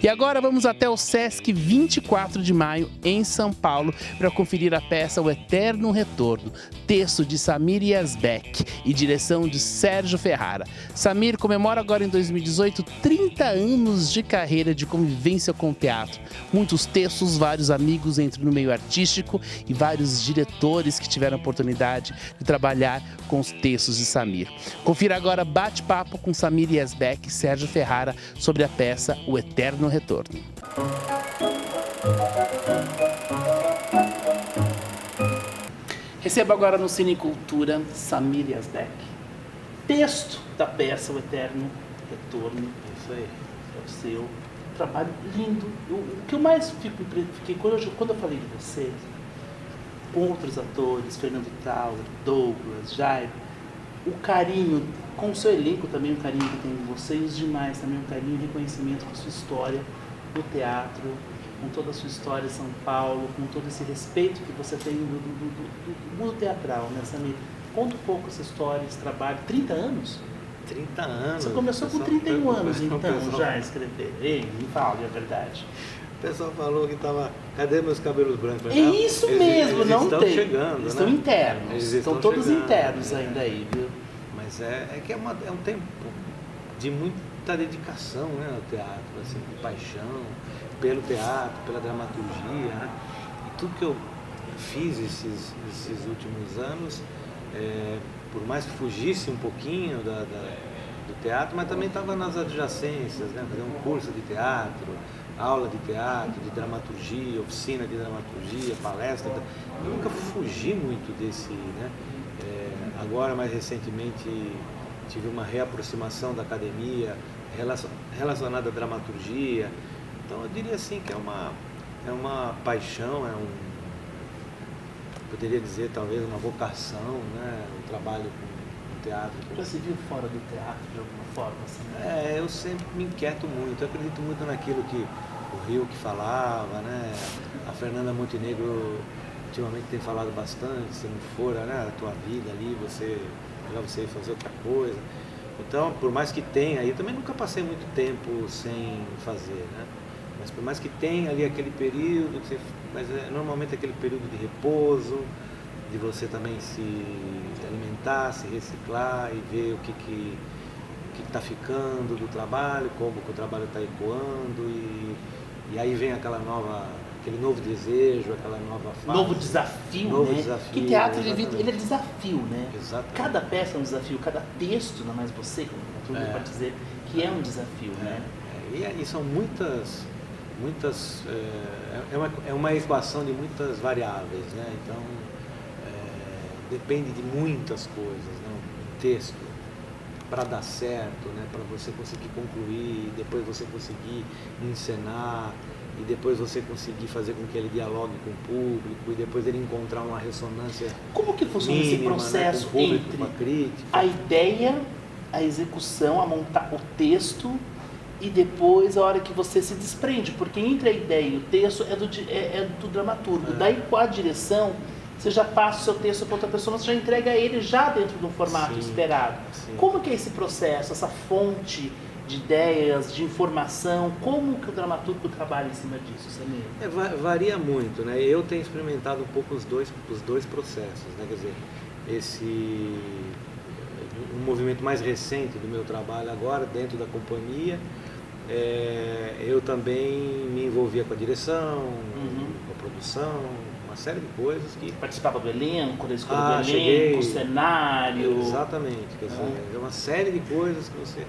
E agora vamos até o Sesc 24 de maio, em São Paulo, para conferir a peça O Eterno Retorno, texto de Samir Yazbek e direção de Sérgio Ferrara. Samir comemora agora em 2018 30 anos de carreira de convivência com o teatro. Muitos textos, vários amigos entram no meio artístico e vários diretores que tiveram a oportunidade de trabalhar com os textos de Samir. Confira agora bate-papo com Samir Yazbek e Sérgio Ferrara sobre a peça O Eterno Retorno. Recebo agora no Cine Cultura Samir Yazbek. Texto da peça O Eterno Retorno. Isso aí. É o seu trabalho lindo. O que eu mais fiquei quando eu falei de você, com outros atores, Fernando Trauer, Douglas, Jair, o carinho, com o seu elenco também, o carinho que tem em você, e os demais também, um carinho e reconhecimento com a sua história no teatro, com toda a sua história em São Paulo, com todo esse respeito que você tem do mundo teatral, né, Samir? Conta um pouco essa história, esse trabalho. 30 anos? 30 anos. Você começou com 31 anos, então, já a escrever. Ei, me fale a verdade. O pessoal falou que estava... Cadê meus cabelos brancos? É isso mesmo, eles não estão tem. chegando, eles né? estão internos. Eles estão todos chegando, internos né? ainda aí, viu? Mas é um tempo de muita dedicação, né, ao teatro, assim, de paixão pelo teatro, pela dramaturgia, né? E tudo que eu fiz esses últimos anos, por mais que fugisse um pouquinho do teatro, mas também estava nas adjacências, né? Fazer um curso de teatro, aula de teatro, de dramaturgia, oficina de dramaturgia, palestra. Eu nunca fugi muito desse, né? Agora, mais recentemente, tive uma reaproximação da academia relacionada à dramaturgia. Então, eu diria assim que é uma paixão, poderia dizer talvez uma vocação, né? O trabalho com teatro. Já se viu fora do teatro de alguma forma? Assim? Eu sempre me inquieto muito, eu acredito muito naquilo que o Rio que falava, né? A Fernanda Montenegro ultimamente tem falado bastante, se não for, né, a tua vida ali, melhor você ir fazer outra coisa. Então, por mais que tenha, eu também nunca passei muito tempo sem fazer, né? Mas por mais que tenha ali aquele período, mas normalmente aquele período de repouso, de você também se alimentar, se reciclar e ver o que está ficando do trabalho, como que o trabalho está ecoando e aí vem aquele novo desejo, aquela nova fase. Novo desafio, né? Desafio, que teatro ele é desafio, né? Exatamente. Cada peça é um desafio, cada texto, não mais você, como dramaturgo, pode dizer que é um desafio, né? E são muitas é uma equação de muitas variáveis, né? Então depende de muitas coisas, né? Um texto para dar certo, né? Para você conseguir concluir, depois você conseguir encenar e depois você conseguir fazer com que ele dialogue com o público e depois ele encontrar uma ressonância. Como que funciona mínima, esse processo, né? Com o público, entre com a crítica, a ideia, a execução, a montar o texto e depois a hora que você se desprende? Porque entre a ideia e o texto é do dramaturgo. Daí com a direção, você já passa o seu texto para outra pessoa, você já entrega ele já dentro do formato esperado. Sim. Como que é esse processo, essa fonte de ideias, de informação, como que o dramaturgo trabalha em cima disso, Samir? Varia muito, né? Eu tenho experimentado um pouco os dois processos, né? Quer dizer, um movimento mais recente do meu trabalho agora, dentro da companhia, eu também me envolvia com a direção, com a produção, uma série de coisas que... Participava do elenco, da escolha do elenco, cenário... Exatamente, quer dizer, é uma série de coisas que você...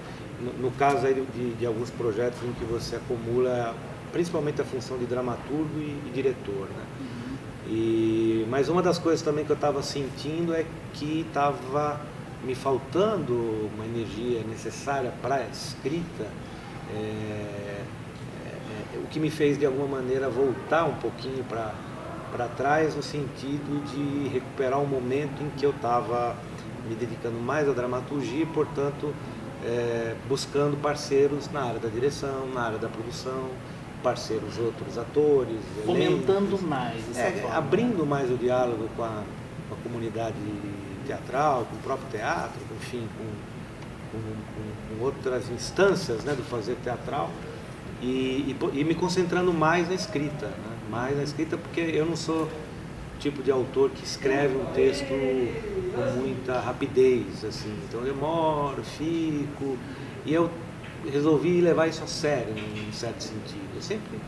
No caso aí de alguns projetos em que você acumula principalmente a função de dramaturgo e diretor, né? Mas uma das coisas também que eu estava sentindo é que estava me faltando uma energia necessária para a escrita, o que me fez de alguma maneira voltar um pouquinho para trás no sentido de recuperar um momento em que eu estava me dedicando mais à dramaturgia e, portanto, buscando parceiros na área da direção, na área da produção, parceiros outros atores, fomentando mais essa forma, abrindo mais o diálogo com a comunidade teatral, com o próprio teatro, enfim, com outras instâncias, né, do fazer teatral. e me concentrando mais na escrita, né? Mais na escrita, porque eu não sou o tipo de autor que escreve um texto com muita rapidez, assim. Então eu demoro, fico, e eu resolvi levar isso a sério, em certo sentido. Eu sempre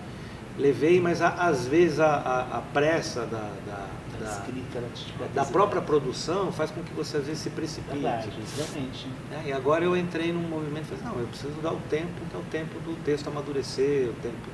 levei, mas às vezes a pressa da própria produção faz com que você às vezes se precipite. Verdade, exatamente. E agora eu entrei num movimento e falei, não, eu preciso dar o tempo, que é o tempo do texto amadurecer, o tempo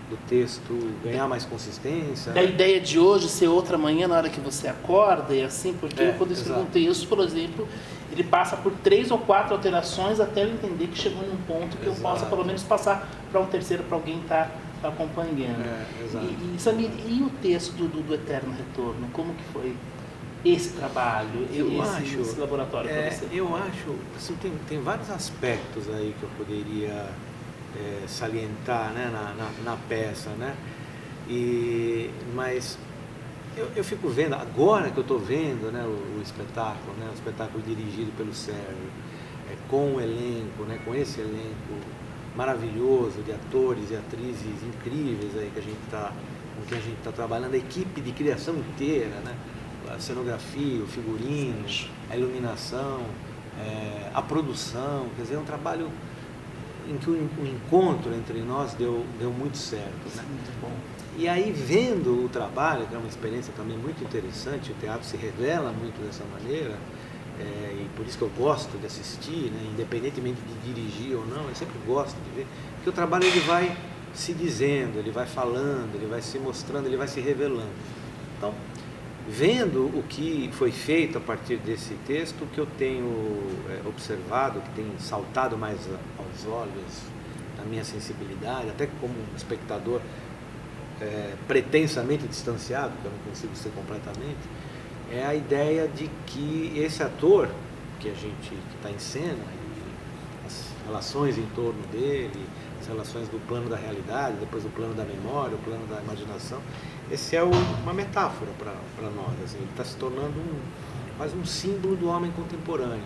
do texto ganhar mais consistência. Da ideia de hoje ser outra manhã na hora que você acorda e assim, porque quando eu escrevo um exato. texto, por exemplo, ele passa por 3 ou 4 alterações até eu entender que chegou num ponto que eu possa pelo menos passar para um terceiro, para alguém estar acompanhando. Exato. Samir, e o texto do Eterno Retorno, como que foi esse trabalho, esse laboratório para você? Eu acho, assim, tem vários aspectos aí que eu poderia salientar, né, na peça, né? Mas eu fico vendo, agora que eu estou vendo, né, o espetáculo dirigido pelo Sérgio, com o elenco, né, com esse elenco maravilhoso de atores e atrizes incríveis aí com quem a gente está trabalhando, a equipe de criação inteira, né? A cenografia, o figurino, a iluminação, a produção, quer dizer, é um trabalho em que o encontro entre nós deu muito certo, né? Muito bom. E aí, vendo o trabalho, que é uma experiência também muito interessante, o teatro se revela muito dessa maneira, e por isso que eu gosto de assistir, né? Independentemente de dirigir ou não, eu sempre gosto de ver, porque o trabalho ele vai se dizendo, ele vai falando, ele vai se mostrando, ele vai se revelando. Então, vendo o que foi feito a partir desse texto, o que eu tenho observado, que tem saltado mais aos olhos na minha sensibilidade, até como um espectador pretensamente distanciado, que eu não consigo ser completamente, é a ideia de que esse ator que está em cena, e as relações em torno dele, as relações do plano da realidade, depois do plano da memória, o plano da imaginação, esse é uma metáfora para nós, assim, ele está se tornando quase um símbolo do homem contemporâneo.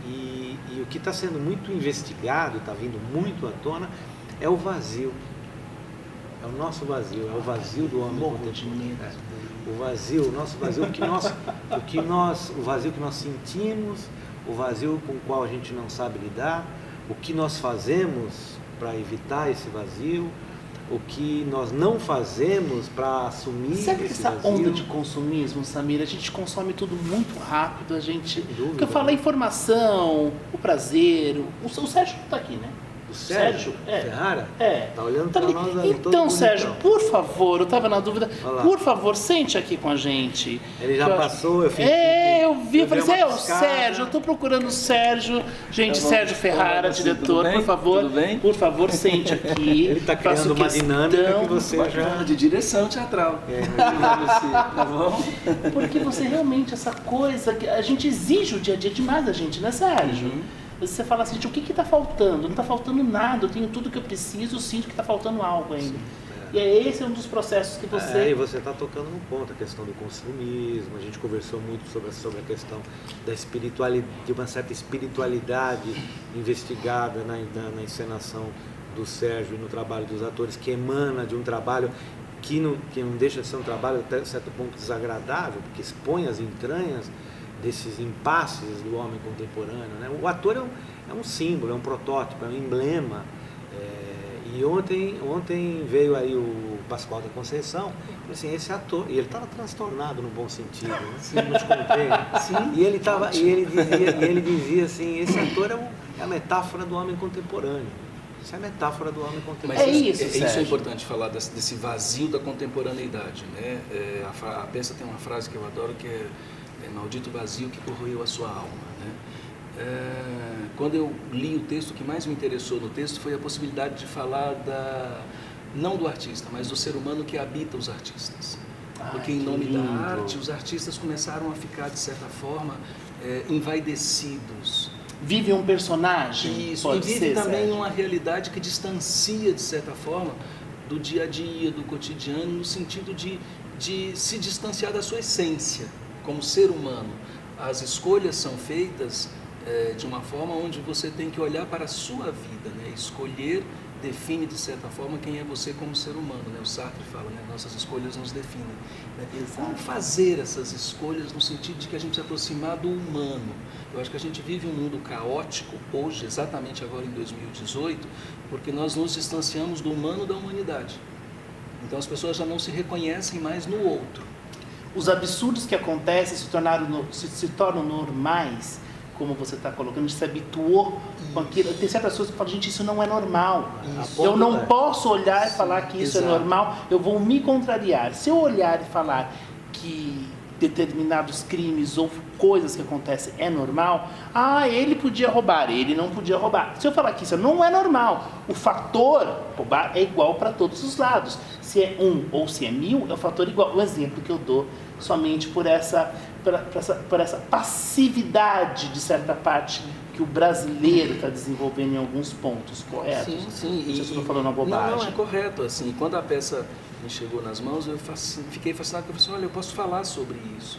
E o que está sendo muito investigado, está vindo muito à tona, é o vazio. É o nosso vazio, é o vazio do homem contemporâneo. O vazio, o nosso vazio, o vazio que nós sentimos, o vazio com o qual a gente não sabe lidar, o que nós fazemos para evitar esse vazio, o que nós não fazemos para assumir Sabe esse essa vazio. onda de consumismo, Samir? A gente consome tudo muito rápido, dúvida. O que eu falo, a informação, o prazer. O Sérgio não está aqui, né? O Sérgio Ferrara? Tá olhando para nós ali. Então, Sérgio, por favor, eu estava na dúvida, Olá. por favor, sente aqui com a gente. Ele já passou, eu fiz. Eu vi, eu falei, dei uma o piscada. Sérgio, eu estou procurando o Sérgio. Gente, Tá bom. Sérgio Ferrara, Tudo diretor, bem? por favor. Tudo bem? Por favor, sente aqui. Ele está Faço criando uma dinâmica questão, que você já. De direção teatral. Tá bom? Porque você realmente, essa coisa, que a gente exige o dia a dia demais da gente, né, Sérgio? Uhum. Você fala assim, o que está faltando? Não está faltando nada, eu tenho tudo que eu preciso, sinto que está faltando algo ainda. E esse é um dos processos que você... E você está tocando no ponto, a questão do consumismo, a gente conversou muito sobre a questão da espiritualidade, de uma certa espiritualidade investigada na encenação do Sérgio e no trabalho dos atores, que emana de um trabalho que não deixa de ser um trabalho até certo ponto desagradável, porque expõe as entranhas desses impasses do homem contemporâneo, né? O ator é um símbolo, é um protótipo, é um emblema. E ontem veio aí o Pascoal da Conceição, assim, esse ator, e ele estava transtornado no bom sentido, né? Não te contei, né? Sim. E ele dizia assim, esse ator é a metáfora do homem contemporâneo. Isso é a metáfora do homem contemporâneo. Mas isso, isso é Sérgio. importante falar desse vazio da contemporaneidade, né? A peça tem uma frase que eu adoro que é maldito vazio que corroeu a sua alma, né? Quando eu li o texto, o que mais me interessou no texto foi a possibilidade de falar não do artista, mas do ser humano que habita os artistas. Porque em nome da arte, os artistas começaram a ficar, de certa forma, envaidecidos. Vive um personagem, Isso, pode e vive ser, também Sérgio. uma realidade que distancia, de certa forma, do dia a dia, do cotidiano, no sentido de se distanciar da sua essência como ser humano. As escolhas são feitas de uma forma onde você tem que olhar para a sua vida, né? Escolher define, de certa forma, quem é você como ser humano, né? O Sartre fala, né? Nossas escolhas nos definem. Né? Como fazer essas escolhas no sentido de que a gente se aproximar do humano? Eu acho que a gente vive um mundo caótico hoje, exatamente agora em 2018, porque nós nos distanciamos do humano da humanidade. Então as pessoas já não se reconhecem mais no outro. Os absurdos que acontecem se tornam normais, como você está colocando, a gente se habituou com aquilo. Tem certas pessoas que falam, gente, isso não é normal. Eu não posso olhar e falar que isso é normal, eu vou me contrariar. Se eu olhar e falar que determinados crimes ou coisas que acontecem é normal, ele podia roubar, ele não podia roubar. Se eu falar que isso não é normal, o fator roubar é igual para todos os lados. Se é 1 ou se é 1000, é o fator igual. O exemplo que eu dou somente por essa passividade de certa parte que o brasileiro está desenvolvendo em alguns pontos, correto? Sim. Não sei se eu estou falando uma bobagem. Não, é correto. Assim, quando a peça me chegou nas mãos, eu fiquei fascinado, porque eu falei, olha, eu posso falar sobre isso.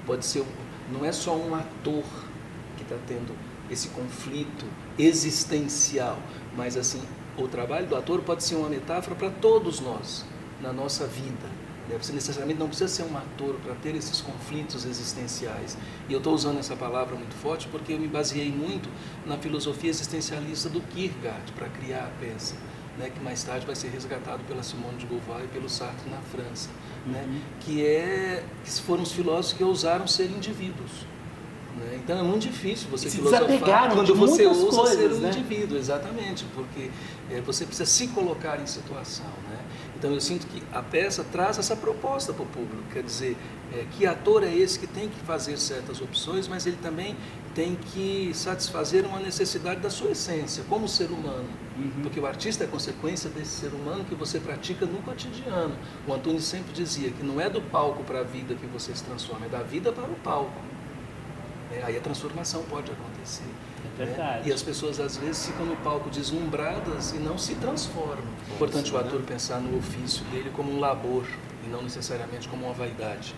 Pode ser, não é só um ator que está tendo esse conflito existencial, mas assim, o trabalho do ator pode ser uma metáfora para todos nós, na nossa vida. Você necessariamente não precisa ser um ator para ter esses conflitos existenciais. E eu estou usando essa palavra muito forte porque eu me baseei muito na filosofia existencialista do Kierkegaard para criar a peça, né, que mais tarde vai ser resgatado pela Simone de Beauvoir e pelo Sartre na França, né, que foram os filósofos que ousaram ser indivíduos. Né? Então é muito difícil você filosofar quando você ousa ser um indivíduo, exatamente, porque você precisa se colocar em situação. Né? Então eu sinto que a peça traz essa proposta para o público, quer dizer, que ator é esse que tem que fazer certas opções, mas ele também tem que satisfazer uma necessidade da sua essência, como ser humano, porque o artista é consequência desse ser humano que você pratica no cotidiano. O Antunes sempre dizia que não é do palco para a vida que você se transforma, é da vida para o palco. Aí a transformação pode acontecer. É verdade. Né? E as pessoas às vezes ficam no palco deslumbradas e não se transformam. É importante o ator pensar no ofício dele como um labor e não necessariamente como uma vaidade.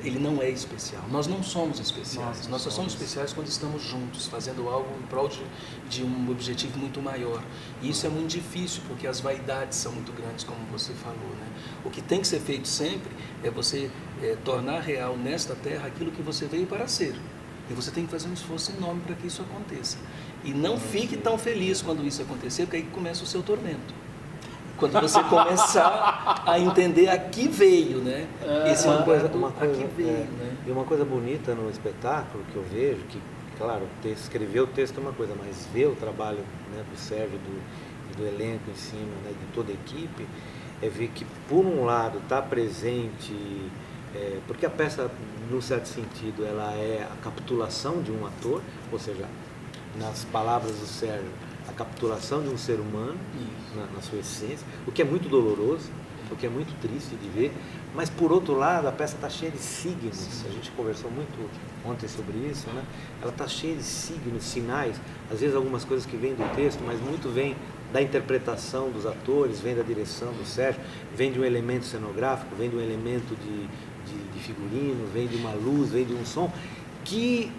Ele não é especial. Nós não somos especiais. Nós só somos especiais quando estamos juntos, fazendo algo em prol de um objetivo muito maior. E isso é muito difícil, porque as vaidades são muito grandes, como você falou. Né? O que tem que ser feito sempre é você tornar real nesta terra aquilo que você veio para ser. E você tem que fazer um esforço enorme para que isso aconteça. E não fique tão feliz quando isso acontecer, porque aí começa o seu tormento. Quando você começar a entender a que veio, né? Esse uma coisa, aqui veio, né? E uma coisa bonita no espetáculo que eu vejo, que, claro, escrever o texto é uma coisa, mas ver o trabalho, né, do Sérgio e do elenco em cima, né, de toda a equipe, é ver que, por um lado, está presente... porque a peça, num certo sentido, ela é a capitulação de um ator, ou seja, nas palavras do Sérgio, a capitulação de um ser humano na sua essência, o que é muito doloroso, o que é muito triste de ver, mas por outro lado a peça está cheia de signos. A gente conversou muito ontem sobre isso, né? Ela está cheia de signos, sinais, às vezes algumas coisas que vêm do texto, mas muito vem da interpretação dos atores, vem da direção do Sérgio, vem de um elemento cenográfico, vem de um elemento de figurino, vem de uma luz, vem de um som que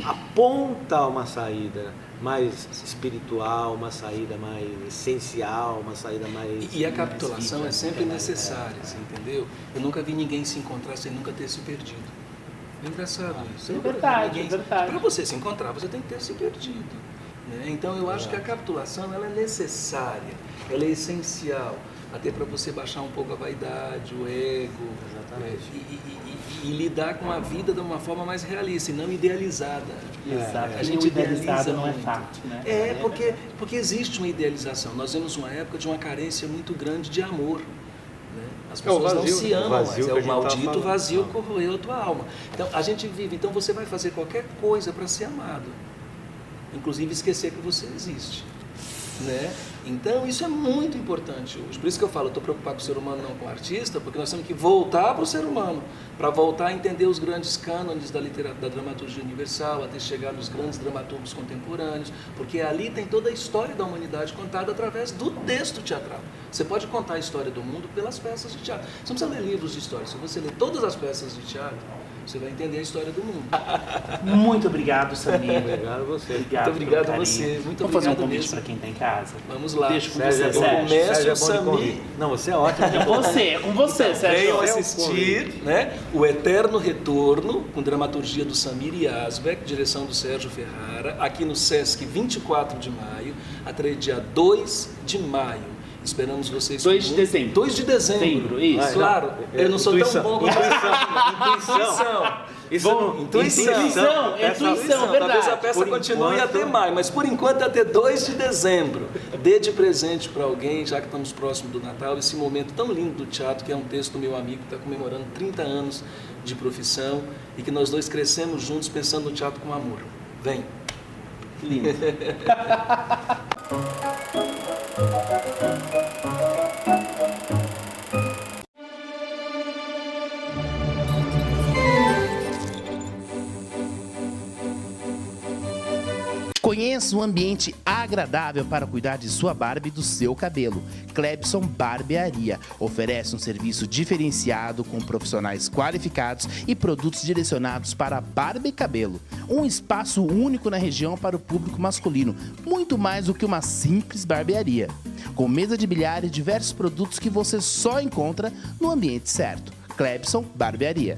aponta uma saída mais espiritual, uma saída mais essencial, uma saída mais... E a capitulação é sempre necessária, você entendeu? Eu nunca vi ninguém se encontrar sem nunca ter se perdido. É engraçado isso. É verdade, é verdade. Para você se encontrar, você tem que ter se perdido. Né? Então eu acho que a capitulação ela é necessária, ela é essencial, até para você baixar um pouco a vaidade, o ego, e lidar com a vida de uma forma mais realista e não idealizada. Exato. A gente idealiza não é muito. fato, né? Porque existe uma idealização. Nós vemos uma época de uma carência muito grande de amor. Né? As pessoas não se amam, mas é o maldito vazio que corroeu a tua alma. Então a gente vive, então você vai fazer qualquer coisa para ser amado, inclusive esquecer que você existe. Né? Então isso é muito importante hoje. Por isso que eu falo, eu estou preocupado com o ser humano, não com o artista, porque nós temos que voltar para o ser humano, para voltar a entender os grandes cânones da literatura, da dramaturgia universal, até chegar nos grandes dramaturgos contemporâneos, porque ali tem toda a história da humanidade contada através do texto teatral. Você pode contar a história do mundo pelas peças de teatro. Você não precisa ler livros de história. Se você ler todas as peças de teatro, Você vai entender a história do mundo. Muito obrigado, Samir. Obrigado a você. Obrigado, Muito obrigado pelo a carinho. você. Muito Vamos fazer um obrigado convite mesmo. para quem está em casa. Vamos lá. Deixa com Sérgio, você, é bom. Sérgio. Começa Sérgio é o bom de Samir. convite. Não, você é ótimo. É com você, Sérgio. Venham é o assistir, né, O Eterno Retorno, com dramaturgia do Samir Yazbek, direção do Sérgio Ferrara, aqui no Sesc 24 de maio, até dia 2 de maio. Esperamos vocês. 2 de dezembro. 2 de dezembro, Isso. Claro, eu não sou Intuição. tão bom quanto Intuição. Intuição, verdade. Talvez a peça Por continue enquanto- até maio, mas por enquanto até 2 de dezembro. Dê de presente para alguém, já que estamos próximo do Natal, esse momento tão lindo do teatro, que é um texto do meu amigo que está comemorando 30 anos de profissão e que nós dois crescemos juntos pensando no teatro com amor. Vem. Lindo. Conheça um ambiente agradável para cuidar de sua barba e do seu cabelo. Clebson Barbearia oferece um serviço diferenciado com profissionais qualificados e produtos direcionados para barba e cabelo. Um espaço único na região para o público masculino, muito mais do que uma simples barbearia. Com mesa de bilhar e diversos produtos que você só encontra no ambiente certo. Clebson Barbearia.